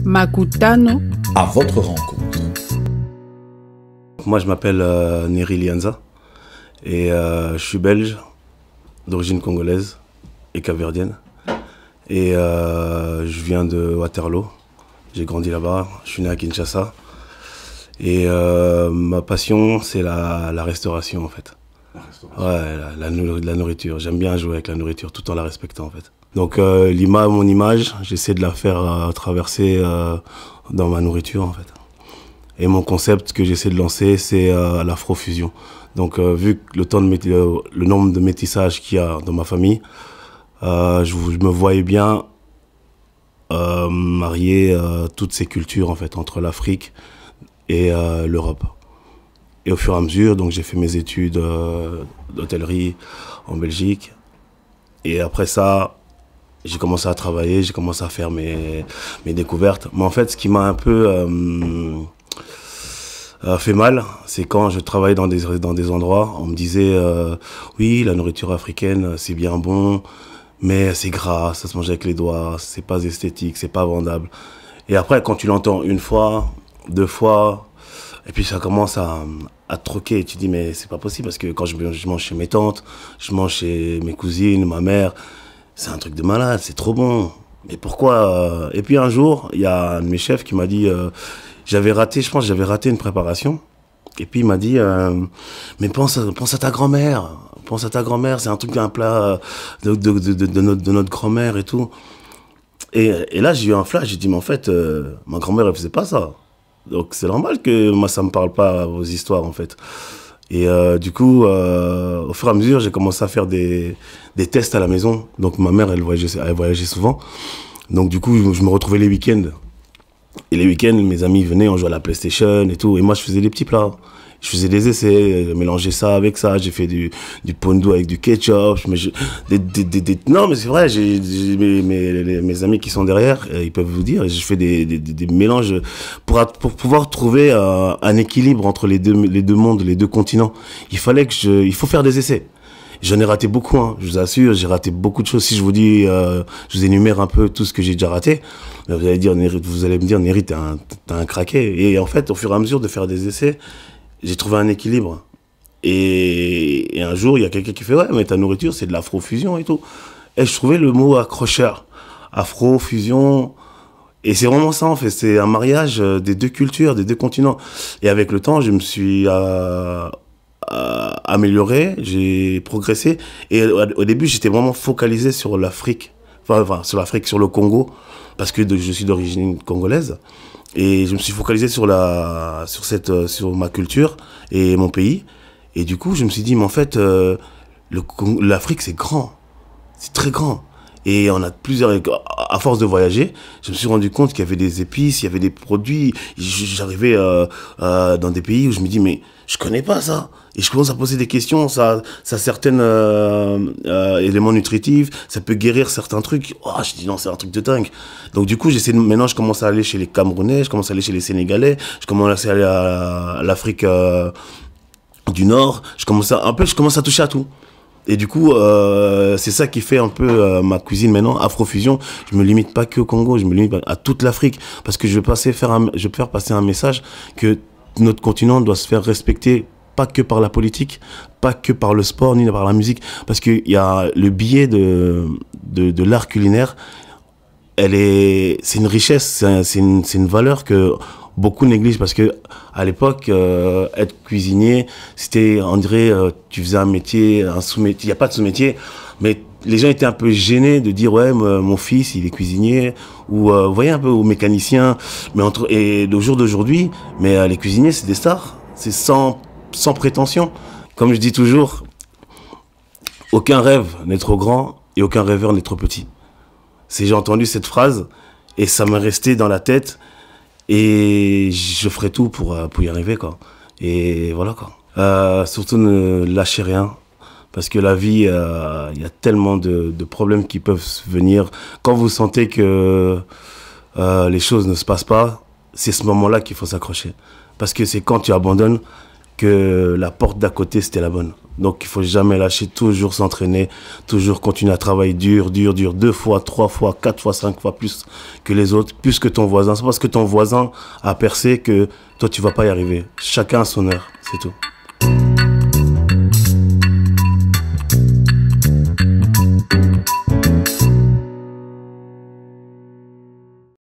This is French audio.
Makutano. À votre rencontre. Moi, je m'appelle Neri Lianza et je suis belge, d'origine congolaise et capverdienne. Et je viens de Waterloo. J'ai grandi là-bas. Je suis né à Kinshasa. Et ma passion, c'est la restauration, en fait. La restauration. Ouais, la nourriture. J'aime bien jouer avec la nourriture tout en la respectant, en fait. Donc mon image, j'essaie de la faire traverser dans ma nourriture, en fait. Et mon concept que j'essaie de lancer, c'est l'afrofusion. Donc vu que le nombre de métissages qu'il y a dans ma famille, je me voyais bien marier toutes ces cultures, en fait, entre l'Afrique et l'Europe. Et au fur et à mesure, donc j'ai fait mes études d'hôtellerie en Belgique. Et après ça, j'ai commencé à travailler, j'ai commencé à faire mes découvertes. Mais en fait, ce qui m'a un peu fait mal, c'est quand je travaillais dans des endroits, on me disait oui, la nourriture africaine, c'est bien bon, mais c'est gras, ça se mange avec les doigts, c'est pas esthétique, c'est pas vendable. Et après, quand tu l'entends une fois, deux fois, et puis ça commence à troquer, tu te dis mais c'est pas possible, parce que quand je mange chez mes tantes, je mange chez mes cousines, ma mère, c'est un truc de malade, c'est trop bon. Mais pourquoi Et puis un jour, il y a un de mes chefs qui m'a dit, j'avais raté une préparation. Et puis il m'a dit, mais pense à ta grand-mère. Pense à ta grand-mère, c'est un truc, un plat de notre grand-mère et tout. Et là, j'ai eu un flash, j'ai dit, mais en fait, ma grand-mère, elle faisait pas ça. Donc c'est normal que moi, ça me parle pas vos histoires, en fait. Et du coup, au fur et à mesure, j'ai commencé à faire des tests à la maison. Donc ma mère, elle voyageait souvent. Donc du coup, je me retrouvais les week-ends. Et les week-ends, mes amis venaient, on jouait à la PlayStation et tout. Et moi, je faisais des petits plats. Je faisais des essais, mélanger ça avec ça. J'ai fait du pondo avec du ketchup. Non, mais c'est vrai, mes amis qui sont derrière, ils peuvent vous dire, je fais des mélanges pour pouvoir trouver un équilibre entre les deux mondes, les deux continents. Il faut faire des essais. J'en ai raté beaucoup, hein, je vous assure, j'ai raté beaucoup de choses. Si je vous dis, je vous énumère un peu tout ce que j'ai déjà raté, vous allez me dire, Neri, t'es un craqué. Et en fait, au fur et à mesure de faire des essais, j'ai trouvé un équilibre. Et un jour, il y a quelqu'un qui fait, ouais, mais ta nourriture, c'est de l'afrofusion et tout. Et je trouvais le mot accrocheur. Afrofusion. Et c'est vraiment ça, en fait. C'est un mariage des deux cultures, des deux continents. Et avec le temps, je me suis amélioré, j'ai progressé. Et au début, j'étais vraiment focalisé sur l'Afrique. Enfin, sur l'Afrique, sur le Congo, parce que je suis d'origine congolaise. Et je me suis focalisé sur ma culture et mon pays. Et du coup, je me suis dit, mais en fait, l'Afrique, c'est grand. C'est très grand. Et on a à force de voyager, je me suis rendu compte qu'il y avait des épices, il y avait des produits. J'arrivais dans des pays où je me dis, mais je connais pas ça. Et je commence à poser des questions, ça a certains éléments nutritifs, ça peut guérir certains trucs. Oh, je dis non, c'est un truc de dingue. Donc du coup, maintenant je commence à aller chez les Camerounais, je commence à aller chez les Sénégalais, je commence à aller à l'Afrique du Nord, je commence à toucher à tout. Et du coup, c'est ça qui fait un peu ma cuisine maintenant, Afrofusion. Je me limite pas que au Congo, je me limite à toute l'Afrique, parce que je veux faire passer un message que notre continent doit se faire respecter, pas que par la politique, pas que par le sport, ni par la musique, parce qu'il y a le biais de l'art culinaire, c'est une richesse, c'est une valeur que beaucoup négligent, parce que à l'époque, être cuisinier, c'était, on dirait, tu faisais un métier, un sous-métier, il n'y a pas de sous-métier, mais les gens étaient un peu gênés de dire, ouais, mon fils, il est cuisinier, ou, vous voyez, un peu, ou mécanicien, et au jour d'aujourd'hui, mais les cuisiniers, c'est des stars, c'est sans prétention. Comme je dis toujours, aucun rêve n'est trop grand et aucun rêveur n'est trop petit. J'ai entendu cette phrase et ça m'est resté dans la tête et je ferai tout pour y arriver, quoi. Et voilà, quoi. Surtout ne lâchez rien, parce que la vie, il y a tellement de problèmes qui peuvent venir. Quand vous sentez que les choses ne se passent pas, c'est ce moment-là qu'il faut s'accrocher. Parce que c'est quand tu abandonnes que la porte d'à côté, c'était la bonne. Donc, il faut jamais lâcher, toujours s'entraîner, toujours continuer à travailler dur, 2 fois, 3 fois, 4 fois, 5 fois plus que les autres, plus que ton voisin. C'est parce que ton voisin a percé que toi, tu vas pas y arriver. Chacun a son heure, c'est tout.